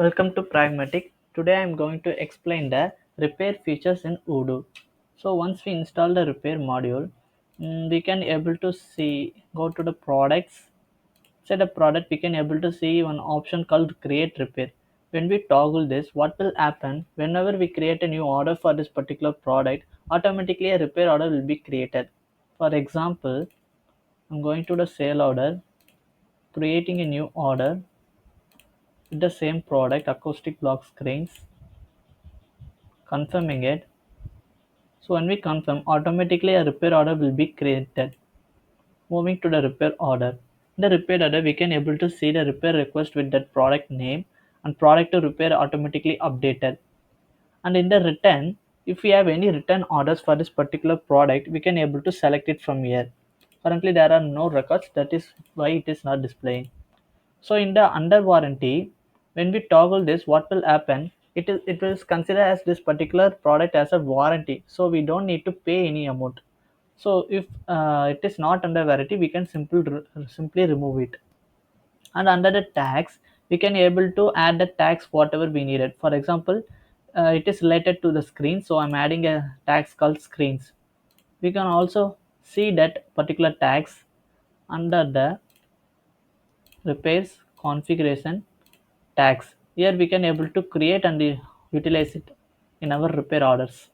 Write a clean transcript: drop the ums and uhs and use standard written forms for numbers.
Welcome to Pragmatic. Today I am going to explain the repair features in Odoo. So once we install the repair module, we can able to see, go to the products, set a product, we can able to see one option called create repair. When we toggle this, what will happen whenever we create a new order for this particular product, automatically a repair order will be created. For example, I'm going to the sale order, creating a new order with the same product, acoustic block screens, confirming it. So when we confirm, automatically a repair order will be created. Moving to the repair order. In the repair order, we can able to see the repair request with that product name and product to repair automatically updated. And in the return, if we have any return orders for this particular product, we can able to select it from here. Currently there are no records, that is why it is not displaying. So in the under warranty, when we toggle this, what will happen? It will consider as this particular product as a warranty. So we don't need to pay any amount. So if it is not under warranty, we can simply remove it. And under the tags, we can able to add the tags whatever we needed. For example, it is related to the screen, so I'm adding a tags called screens. We can also see that particular tags under the repairs configuration tags. Here we can able to create and utilize it in our repair orders.